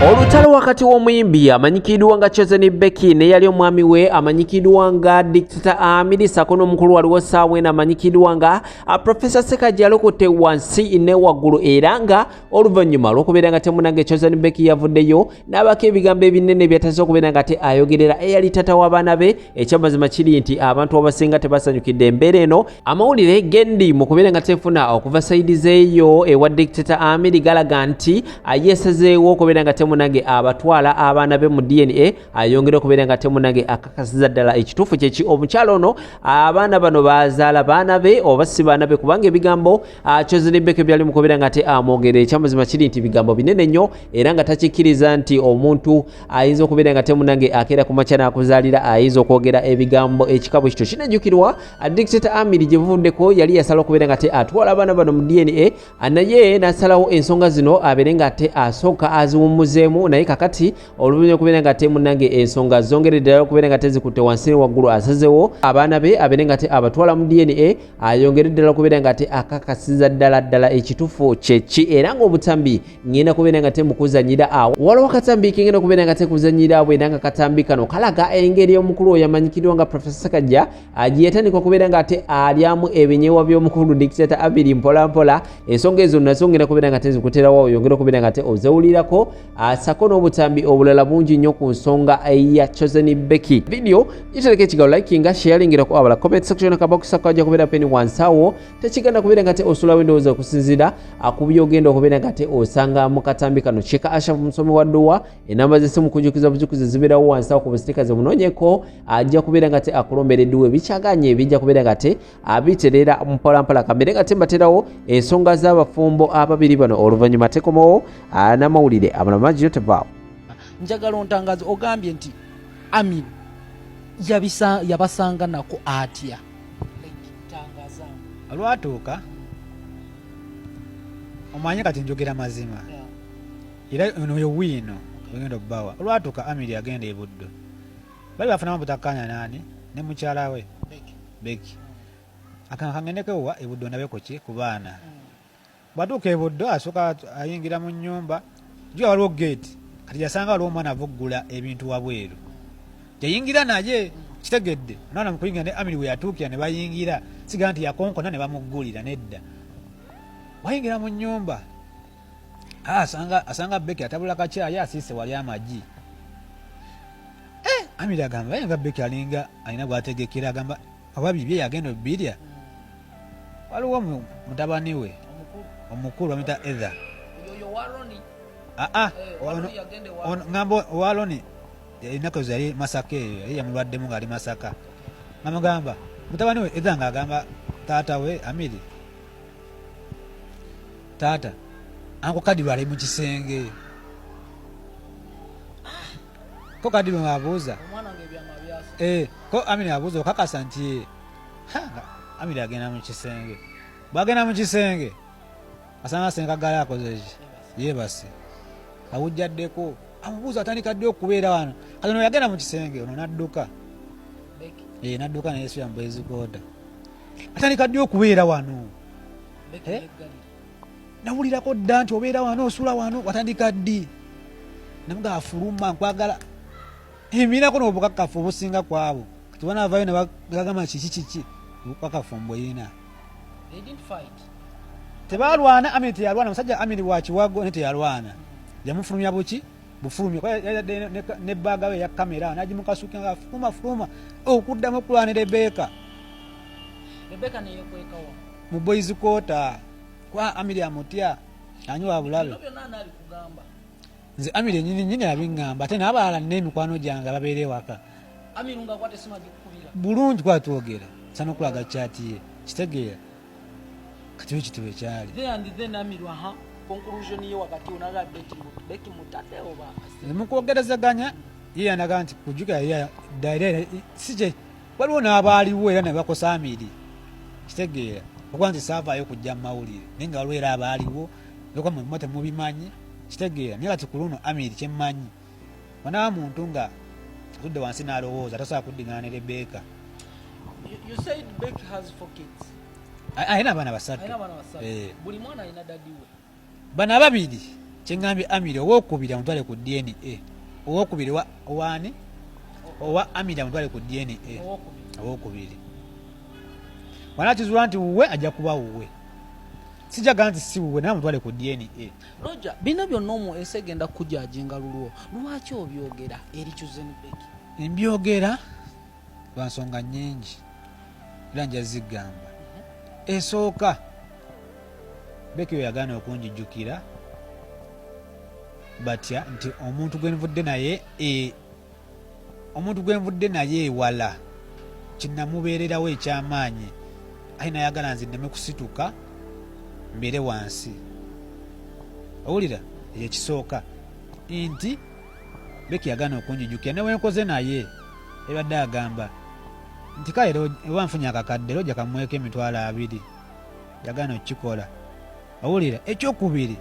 Olutalo wakati w'omuyimbi amanyikiddwa nga Chosen Becky ne yali omwami we amanyikiddwa nga Dictator Amiri sako n'omukulu waliwo ssaawa eno amanyikiddwa nga Professor Ssekaggya alokotte wansi ne waggulu era nga oluvannyuma lw'okubeera nga temunange Chosen Becky yavuddeyo n'abako ebigambo ebinene byataze okubeera nga te ayogerera eyali tata w'abaana be. Ekyamazima kiri nti abantu abasinga tebasanyukidde embeera eno. Amawulire gendi mu kubeera nga tefuna okuva sayidi zeeyo ewa Dictator Amiri galaga nti yeesazeewo okubeera nga temunange abatwala abaana be mu DNA ayongera okubeera nga temunange akakasiza ddala ekituufu kyeki omukyalo ono abaana bano bazaala baana be oba si baana be kubanga ebigambo Chosen Becky byali mu kubeera nga te amwogera. Ekyamazima kiri nti bigambo binene nnyo era nga takikkiriza nti omuntu ayinza okubeera nga temunange akeera ku makya n'akuzaalira ayinza okwogera ebigambo ekikabu kito. Kinajjukirwa Dictator Amiri gye buvuddeko yali yasala okubeera nga te atwala abaana bano mu DNA naye n'asalawo ensonga zino abeere nga te asooka aziwummuzeemu naye kakati oluvannyuma okubeera nga temunange ensonga zongeredde ddala okubeera nga tezikutte wansi ne waggulu asazewo abaana be abeere nga te abatwala mu DNA ayongeredde ddala okubeera nga te akakasiza ddala ekituufu kyeki era ng'obutambi ngenda kubeera nga te mukuzanyira awo waliwo akatambi kengenda okubeera nga tekuzanyira bwe era nga katambi kano kalaga engeri omukulu oyo amanyikiddwa nga Professor Ssekaggya gye yatandika okubeera nga te alyamu ebinyeebwa by'omukulu Dictator Amiri mpolampola. Ensonga ezo nazo ngenda kubeera nga tezikuterawo oyongera okubeera nga te ozewulirako sako n'obutambi obulala bungi nnyo ku nsonga eya Chosen Becky. Video gitereka ekigawo likinga sharingirako abala comment section akabox akajja kubeera peni wansi awo tekigenda kubeera nga te osulawo endowooza okusinziira ku byogenda okubeera nga te osanga mu katambi kano Cheka Asha musomi wa dduwa enamba z'essimu kujukiza bujukiza zibeerawo wansi awo ku busitika ze munoonyeko ajja kubeera nga te akulombera edduwa ebikyaganye ebijja kubeera nga te abiterera mpolampola kamere nga te mbaterawo ensonga z'abafumbo ababiri bano oluvannyuma tekomawo n'amawulire amalala mangi yo tevaawo. Njagala ontangaza ogambye nti Amiri yabasanga nako atya olwatuuka omanye kati njogera mazima era oyo wiino ogenda obbawa olwatuuka Amiri agenda e Buddo bali bafunamu butakkaanya naani ne mukyala we Becky akangendekewa e Buddo ndabeko ki ku baana bwatuuka e Buddo asooka ayingira mu nnyumba jua waliwo gate kati yasanga waliwo omwana avuggula ebintu wabweru yayingira naye kitegedde naana mukuyingira ne Amiri we yatuukira ne bayingira siga nti yakonkona ne bamuggulira nedda wayingira mu nnyumba asanga Becky atabula kacyayi asiise wali amagi. Amiri agamba nga Becky alinga alina bwategekera agamba oba bibye yagenda obbirya waliwo mutabani we omukulu bamuyita Ether ngamba owaloni ennaku ezo yali Masaka eyo ye yamulwaddemu ng'ali Masaka namugamba mutabani we Ether ng'agamba taata we Amiri taata anko Kadiru ali mu kisenge ko Kadiru ng'abuuza ko Amiri abuuza okakasa nti Amiri agenda mu kisenge bwagenda mu kisenge asanga Ssenkagala akoze ki yeebase awujjaddeko amubuuza atandika ddi okubeera wano kati ono yagenda mu kisenge ono n'adduka n'adduka nayesuya mu bwezikoota atandika ddi okubeera wano nawulirako dda nti obeera wano osula wano watandika ddi namuga afuluma nkwagala emirako n'obukakafu obusinga kwabo kati banaavayo nebagamba kiki obukakafu mbweyina tebalwana. Amiri teyalwana musajja Amiri wa Kiwago ne teyalwana yamufulumya buki bufulumya ne baaga we ya kamera n'agimukasuka nga fuluma okuddamu okulwanira Rebecca neyekwekawa mu boys quarter kwa Amiri amutya anywa bulabe nze Amiri nyini abingamba ate n'abalala n'emikwano gyange babeere waka Amiri ngakwate sima gikubira bulungi kwatwogera sanokulaga chati ye kitegeera kati ekitibwe kyali then Amiri conclusion ye wakati unaga Becky mutate oba mukwogerezaganya ye yanaga nti kujuka ya daire sije waliwo n'abaaliwo era ne bakosa Amiri kitegeera okwanti saavaayo kujja mu mawulire naye nga waliwo era abaaliwo loko mumate mubimanyi kitegeera naye kati ku luno Amiri kyemmanyi wanawa muntu nga atudde wansi n'alowooza tasobola kuddiŋŋana ne Rebecca. You said Becky has 4 kids. Ayina abaana basatu. Buli mwana alina daddi we. Bana babiri kyengambye Amiri owokubiri amutwale ku DNA owokubiri owaani owa Amiri amutwale ku DNA owokubiri wanakizula nti wuwe ajja kuba wuwe sijaga nti si wuwe naye amutwale ku DNA. Roger bino byonna omu esegenda kujajinga lulwo lwaki obyogera eri Chosen Becky? Mbyogera lwa nsonga nnyingi era nja zigamba. Esooka Becky we yagaana okunjijjukira batya nti omuntu gwenvudde naye ewala kinnamubeererawo ekyamaanyi ayi nayagala nze nneme kusituka mbeere wansi. Owulira ekisooka nti Becky yagaana okunjijjukira ne wenkoze naye ebadde agamba nti kale ewa nfunye akakadde lojja kamuweeko $20,000 yagaana okukikola. Owulira ekyokubiri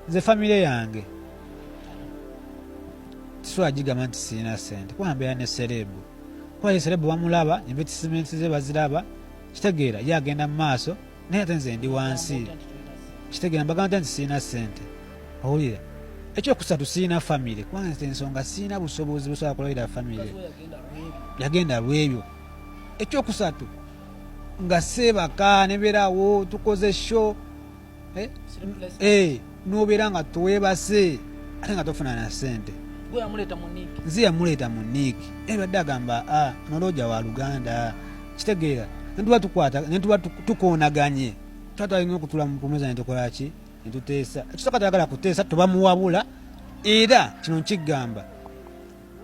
nze famire yange tisobola gigamba nti sirina ssente kuba mbeera ne serebu kuba ye serebu bamulaba investisementi ze baziraba kitegeera ye agenda mu maaso naye ate nze ndi wansi kitegeera mbagamba nti sirina ssente. Owulira ekyokusatu sirina famire kubanga nze ensonga sirina busobozi busobola kulabira famire yagenda lwebyo. Ekyokusatu nga seebaka nebeerawo tukoze show nobeera nga tuweebase ate nga tofuna na ssente nze yamuleeta mu niiki ebadde agamba noloja wa Luganda kitegeera netuba tukwata netuba tukoonaganye tuba twalina okutula mu kumeza netukolaki netuteesa ekisooka tuyagala kuteesa tubamuwabula era kino nkigamba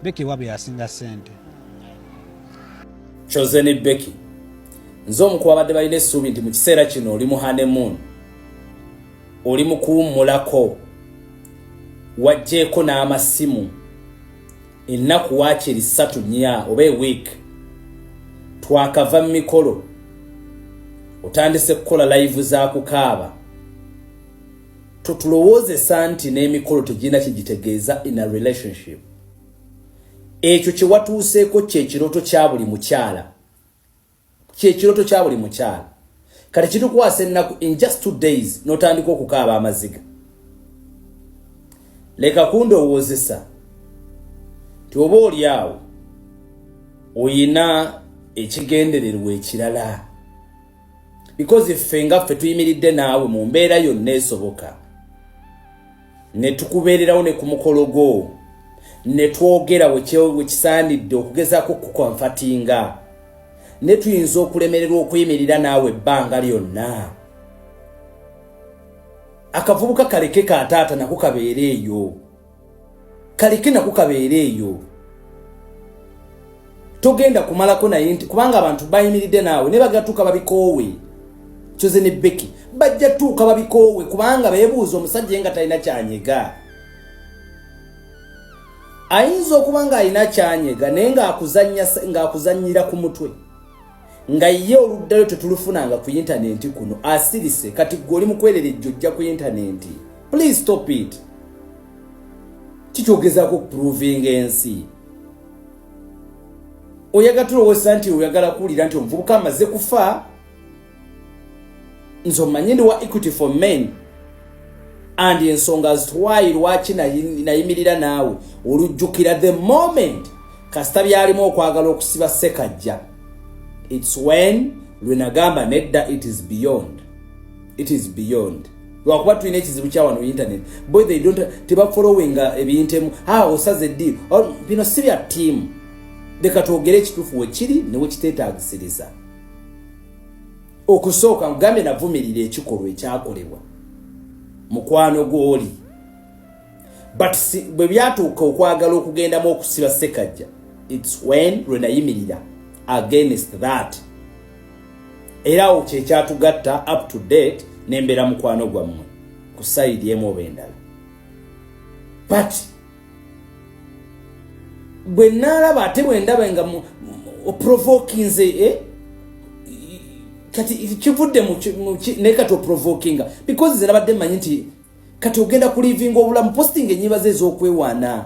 Becky wabe yasinga ssente. Chosen Becky nze omu kubabadde balina essuubi nti mu kiseera kino oli mu honeymoon oli mu kuwummulako wajjeeko n'amasimu ennaku waakiri 3 nnya oba eweek twakava mu mikolo otandise kukola live za kukaaba tutulowoozesa nti n'emikolo tegirina kigitegeeza in a relationship. Ekyo kye watuuseeko kyekiroto kya buli mukyala kyekiroto kya buli mukyala kati kitukwasa ennaku in just 2 days n'otandika okukaaba amaziga. Leka kundowoozesa ti oba oli awo oyina ekigendererwa ekirala because ffe nga ffe tuyimiridde naawe mu mbeera yonna esoboka ne tukubeererawo ne ku mukolo gwo ne twogera we kisaanidde okugezaako kukomfatinga ne tuyinza okulemererwa okuyimirira naawe ebbanga lyonna. Akavubuka kaleke kataata nako kabeere eyo kaleke nako kabeere eyo togenda kumalako naye nti kubanga abantu bayimiridde naawe ne bagatuuka babikoowe. Chosen Becky bajja tuuka babikoowe kubanga beebuuza omusajja nga talina kyanyega. Ayinza okuba nga alina kyanyega naye ng'akuzannyira ku mutwe nga ye oluddayo tetulufunanga ku intaneti kuno asirise kati gwe mu kwererejja ojja ku intaneti. Please stop it. Kikyogezaako kuproving ensi. Oyagala tulowooza nti oyagala kuwulira nti omuvubuka amaze kufa. Nze omanyi ndi wa Equity for Men and ensonga zitwayi lwaki nayimirira naawe olujjukira the moment kasita byalimu okwagala okusiba Sekajja. It's when lwenagamba nedda it is beyond. It is beyond. Lwakuba tulina ekizibu kya wano internet. Boy they don't tebafollowinga ebiyintemu osaze ddi bino si bya team. Leka twogere ekituufu wekiri ne wekiteetaagisiriza. Okusooka ngambe navumirira ekikolwa ekyakolebwa mukwano gw'oli but bwe byatuuka okwagala okugendamu okusiba Sekajja it's when lwenayimirira against that era awo kyekyatugatta up to date n'embeera mukwano gwammwe ku side emu oba endala but bwe naalaba ate bwe ndaba nga oprovokinze kati kivudde naye kati oprovokinga because ze nabadde mmanyi nti kati ogenda kulivinga obulamu posting enyiba ze ez'okwewaana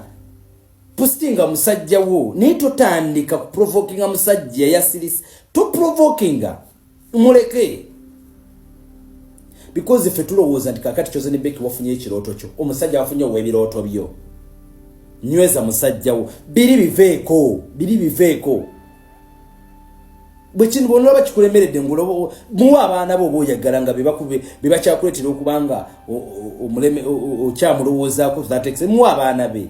postinga musajja wo naye totandika kuprovokinga musajja yasirisi toprovokinga muleke because ife tulowooza nti kakati Chosen Becky wafunye ekirooto kyo omusajja wafunye ow'ebirooto byo nyweza musajjawo biri biveeko bwe kintu bonna bakikulemeredde ngulo muwa abaana bo boyagala nga bebakyakuleetera okubanga omuleme okyamulowoozaako that extent muwa abaana be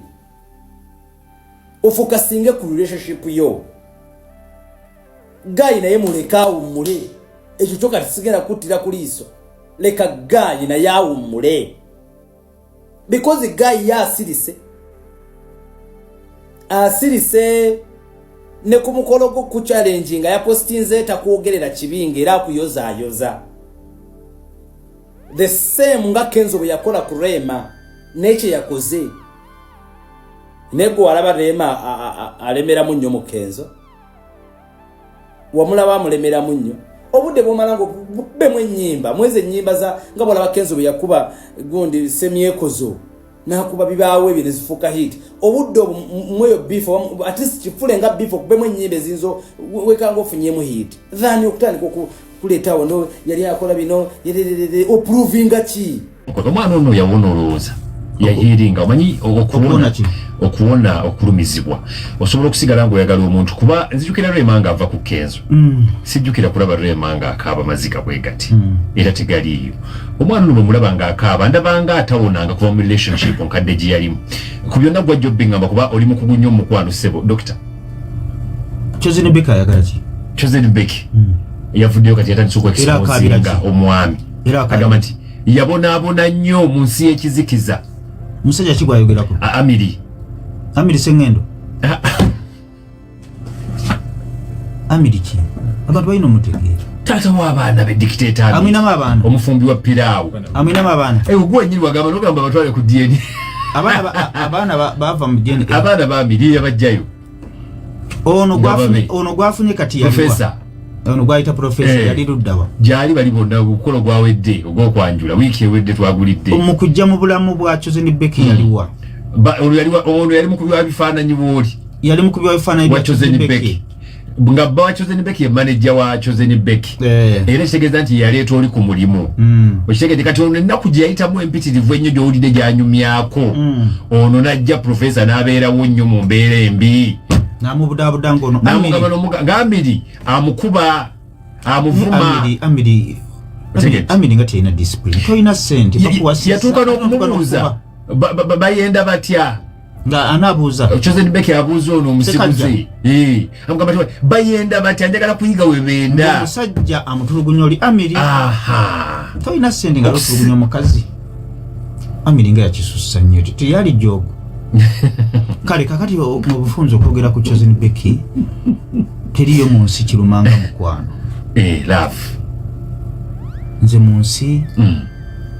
ofokasinge ku relationship yo Guy naye muleka awummule ekyo kyo kati sigenda kuttira ku liiso leka Guy naye awummule because Guy asirise ne ku mukolo gwo ku challenge nga yapostinze takwogerera kibinga era akuyoza the same nga Kenzo bwe yakola ku Rema neche yakoze nego alaba Rema alemera munnyo mu Kenzo wamulaba mulemera munnyo obudde bwomalango bemwe ennyimba mweze ennyimba za nga bwalaba Kenzo bwe yakuba gundi semyekozo nakuba bibaawe bine zifuka hit obudde mweyo beef at least kifule nga beef kubemwe ennyimba zinzo wekanga ofunyemu hit thani okutandika kuletawo no yali akola bino oprovinga ki omwana ono yawona olowooza yahiringa omanyi okuwona okulumizibwa osobola okusigala ng'oyagala omuntu kuba nzijukira Rema nga ava ku Kenzo sijjukira kulaba Rema nga akaaba maziga bwe gati era tegaliiyo omwana ono bwe mulaba nga akaaba ndabanga atawonanga kuva mu relationship nkadde gye yalimu ku byonna gwajja obbingamba kuba oli mukugu nnyo omukwano ssebo Dokita Chosen Becky ayagala ki Chosen Becky yavuddeyo kati yatandise okuexposinga omwami agamba nti yabonaabona nnyo mu nsi y'ekizikiza musajja ki gwayogerako Amiri Sengendo Amiri ki abantu balina omutegeera taata w'abaana be dictator amwinamu abaana omufumbi wa piraawo amwinamu abaana gwe nyini wagamba nogamba batwale ku DNA abaana bava mu DNA abaana ba Amiri yabajjayo ono gwafunye kati professor ono gwayita professor yali luddawa gyali bali bonna gukolo gwawedde ogwokwanjula wiiki ewedde twagulidde omukujja mu bulamu bwa Chosen Becky yaliwa ono yali mukubi wa bifaananyi bwoli yali mukubi wa bifaananyi bwa Chosen Becky nga bba wa Chosen Becky ye manager wa Chosen Becky era kitegeeza nti yaleeta oli ku mulimu okitegeeze kati ono ennaku gye yayitamu empitirivu ennyo gy'owulidde gy'anyumyako ono n'ajja professor n'abeerawo nnyo mu mbeera embi namubudabuda ngono Amiri amukuba amuvuma Amiri nga teyina discipline toyina sente yatuuka n'okumubuuza bayenda batya nga anabuuza Chosen Becky abuuza ono omusiguzi amugamba ti bayenda batya njagala kuyiga we benda omusajja amutulugunya oli Amiri toyina sente nga lotulugunya omukazi Amiri nga yakisussa nnyo teyali jogo kale kakati mu bufunzo okwogera ku Chosen Becky teriyo mu nsi kirumanga mukwano love nze mu nsi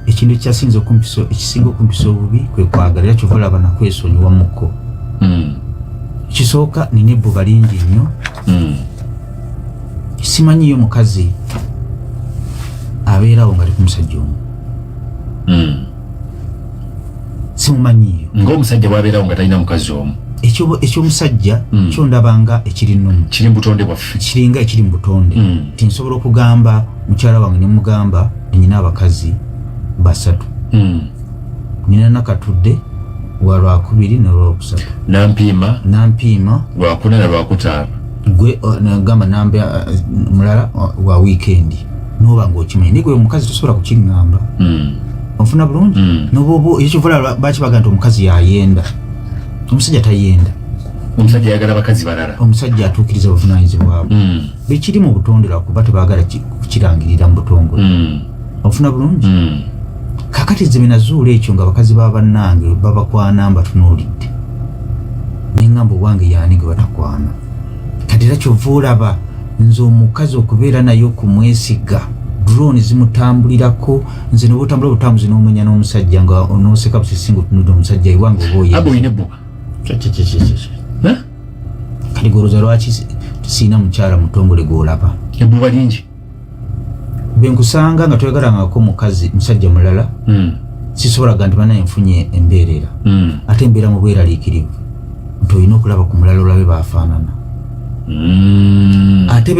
ekintu ekisinga okumpisa obubi kwe kwagala era kyova olaba nakwesonyiwa muko kisooka nina ebbuba lingi nnyo simanyiyo mukazi abeerawo nga ali ku musajja omu simumanyiyo ng'omusajja bw'abeerawo nga talina mukazi omu ekyomusajja kyondabanga ekiri nnomu kiri mu butonde bwaffe kiringa ekiri mu butonde tinsobola okugamba mukyala wange ne mugamba nina abakazi basatu nina nakatudde wa lwakubiri nolwokusatu nampiima lwakuna na lwakutaano gwe nagamba namba mulala wa weekendi noba ng'okimanyi naye gwe omukazi tosobola kukiŋŋamba onfuna bulungi nobobo ekyovola bakibaga nti omukazi yayenda omusajja tayenda omusajja ayagala bakazi balala omusajja atuukiriza obuvunaanyizibwa bwabwe bekiri mu butonde lwakuba tebaagala kukirangirira mu butongole onfuna bulungi kakati nze benazuula ekyo nga bakazi babannange babakwana mbatunuulidde neŋŋamba owange yaani gwe batakwana kati era kyova olaba nze omukazi okubeera naye okumwesiga drone zimutambulirako nze noba otambula obutambuzi n'omenya n'omusajja nga onooseka busisinga otunudde omusajja iwange oba oyina ebbuba kati golooza lwaki siina mukyala mutongole gwolaba ebbuba lingi bwenkusanga nga toyagalangako mukazi musajja mulala sisobolaga nti banaye nfunye embeerera ate embeera mu bweraliikirivu nti olina okulaba ku mulala olabe bafaanana ate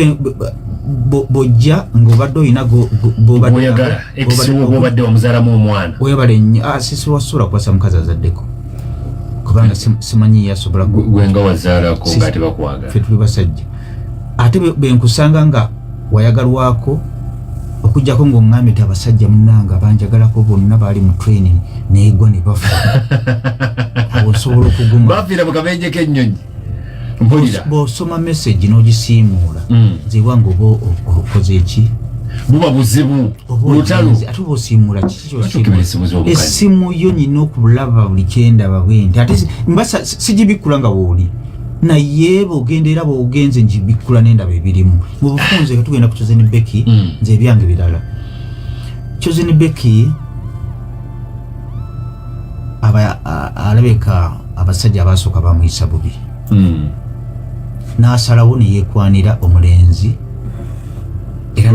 bojja ng'obadde oyina oyagala ekisiwo bw'obadde wamuzaalamu omwana webale nnyo sisiwasobola kukwasa mukazi azaddeko kubanga simanyi yasobola gwenga wazaalako nga tebakwagala ffe tuli basajja ate benkusanga nga wayagalwako okujjako ng'oŋŋambye ti abasajja munnanga banjagalako bonna baali mu training neegwa ne bafa awo osobola okuguma bafiira mu kabenje k'ennyonyi mpulira bw'osoma message n'ogisiimuula nze wange oba okoze eki buba buzibu lutalo ate oba osiimuula essimu yo nyina okulaba buli kyendaba bwenti ate mba sigibikkula nga wooli naye bw'ogenda era bw'ogenze ngibikkula n'endaba ebirimu mu bufunze nga tugenda ku Chosen Becky nze ebyange birala Chosen Becky alabeka abasajja abaasooka bamuyisa bubi n'asalawo neyeekwanira omulenzi era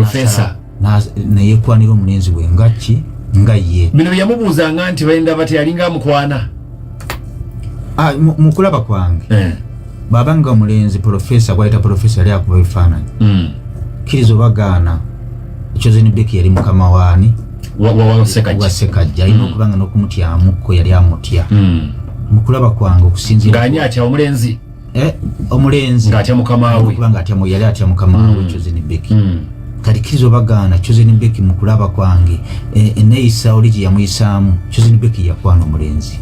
neyeekwanira omulenzi we ngaki nga ye bino yamubuuzanga nti bayenda bati yalinga amukwana mu kulaba kwange baba nga omulenzi profesa gwayita profesa yali akuba ebifaananyi kkiriza obagaana Chosen Becky yali mukama waani wa Sekajja alina okuba nga n'okumutyamuko yali amutya mu kulaba kwange okusinzira ng'ani atya omulenzi omulenzi ng'atya mukama we okuba nga yali atya mukama we Chosen Becky kati kkiriza obagaana Chosen Becky mu kulaba kwange eneeyisa oli gye yamuyisaamu Chosen Becky yakwana omulenzi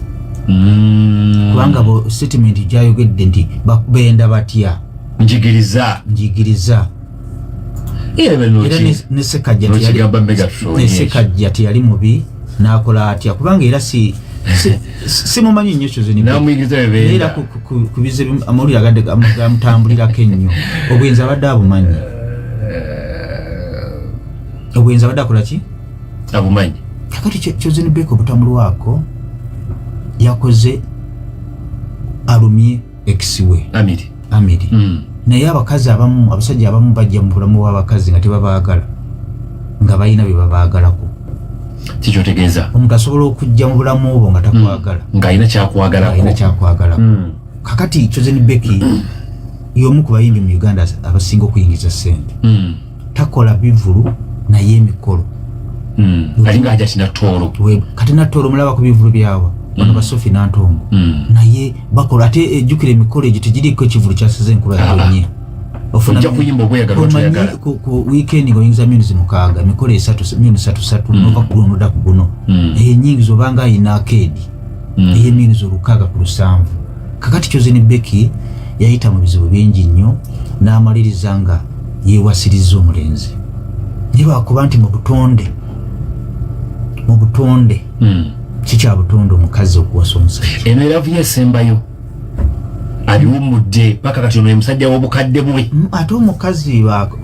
kubanga bo statement gyayogedde nti benda batya njigiriza era ne Sekajja teyali mubi n'akola atya kubanga era simumanyi nnyo Chosen Becky era ku bize amawulire agadde gamutambulirako ennyo obwenzi abadde abumanyi obwenzi abadde akola ki abumanyi kakati Chosen Becky obutamulwako yakoze alumye ex-we Amiri naye abakazi abamu abasajja abamu bajja mu bulamu bw'abakazi nga tebabaagala nga balina bye babaagalako kikyotegeeza omuntu asobola okujja mu bulamu obwo nga takwagala ng'alina kyakwagalako kakati Chosen Becky y'omu ku bayimbi mu Uganda abasinga okuyingiza ssente takola bivulu naye emikolo alinga ajja kinatoolo kati natoolo mulaba ku bivulu byawa bano basofi nantongo naye bakola ate ejjukira emikolo egyo tegiriko ekivulu kyasize enkuba yadonye ojja kuyimba obweyagala otweyagala ku weekend ng'oyingiza myuzi 6 emikolo 3 nova ku guno nodda ku guno enyingiza obanga ayina akeedi ey'emyuzi 607 kakati Chosen Becky yayita mu bizibu bingi nnyo n'amaliriza nga yeewasiriza omulenzi naye lwakuba nti mu butonde kikya butonde omukazi okuwasa omusajja eno eravu yesembayo aliwumudde paka kati ono musajja w'obukadde bwe ate omukazi baako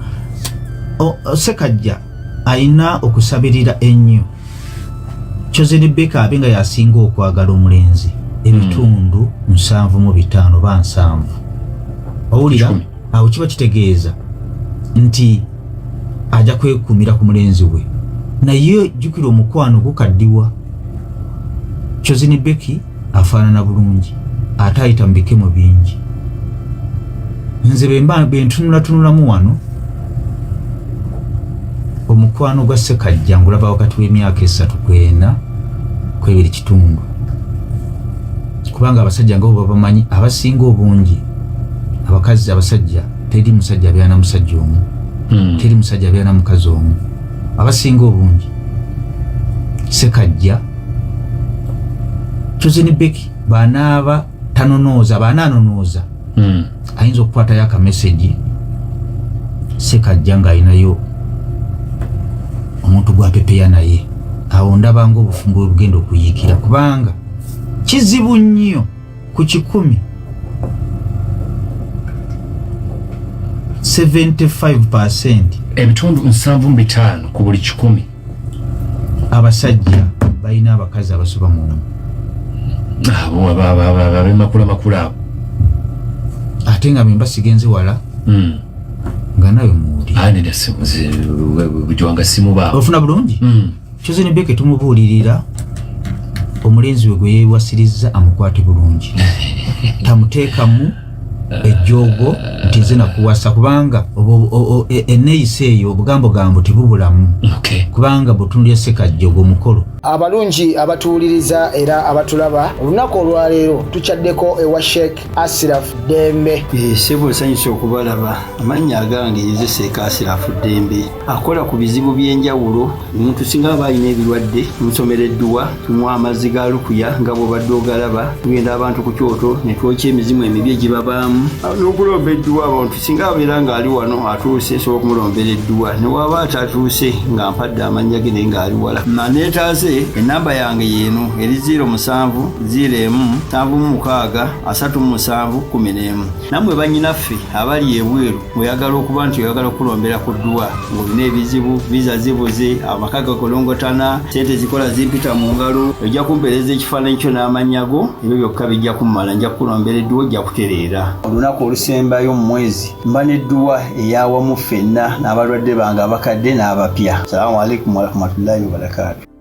Sekajja alina okusabirira ennyo Chosen Becky abe nga yasinga okwagala omulenzi ebitundu 75 ba 7 owulira awo kiba kitegeeza nti ajja kwekuumira ku mulenzi we naye jjukira omukwano gukaddiwa Chosen Becky afaanana bulungi ate ayita mu bikemo bingi nze bentunulatunulamu wano omukwano gwa Sekajja ngulaba wakati w'emyaka 3 kwena kwebiri kitundu kubanga abasajja nga bo bamanyi abasinga obungi abakazi abasajja teri musajja abeera na musajja omu teri musajja abeera na mukazi omu abasinga obungi Sekajja Chosen Becky banaaba bananonooza ayinza okukwatayo akameseji Sekajja ng'alinayo omuntu gwapepeya naye awo ndabanga obufumbo obugenda okuyiikira kubanga kizibu nnyo ku 100 75% ebitundu 75 ku buli 100 abasajja balina abakazi abasoba mu omu abo abemakula abo ate nga bemba sigenze wala nga nawe muwuli anene bujwanga simu baabo ofuna bulungi Chosen Becky tumubuulirira omulenzi we gwe yeewasiriza amukwate bulungi tamuteekamu ejjogo ntize nakuwasa kubanga enneeyisa eyo obugambo tibubulamu kubanga butunulya Ssekajjogo mukolo. Abalungi abatuwuliriza era abatulaba olunaku olwaleero tukyaddeko ewa Sheikh Ashraf Dembe. Sebo nsanyusa okubalaba. Amannya agange nze Sheikh Ashraf Dembe akola ku bizibu by'enjawulo. Omuntu singa aba alina ebirwadde musomereddwa tunywa amazzi ga lukuya nga bw'obadde ogalaba tugenda abantu ku kyoto ne twokya emizimu emibi egibabaamu n'okulomba edduwa abantu singa abeera ng'ali wano atuuse sobola okumulombera edduwa ne waba atatuuse nga mpadde amannya ge naye ng'ali wala neetaaze enamba yange yeeno eri 0707363711 nammwe bannyinaffe abali ebweru oyagala okuba nti oyagala okulombera ku dduwa ng'olina ebizibu viza zibuze amaka gakolongotana sente zikola zimpita mu ngalo ojja kumpeereza ekifaananyi kyo n'amannya go ebyo byokka bijja kummala nja kukulombera edduwa ojja kutereera olunaku olusembayo mu mwezi mba n'edduwa eyawamu ffenna n'abalwadde bange abakadde n'abapya. Salaamu alaikum warahmatullahi wabarakatuh.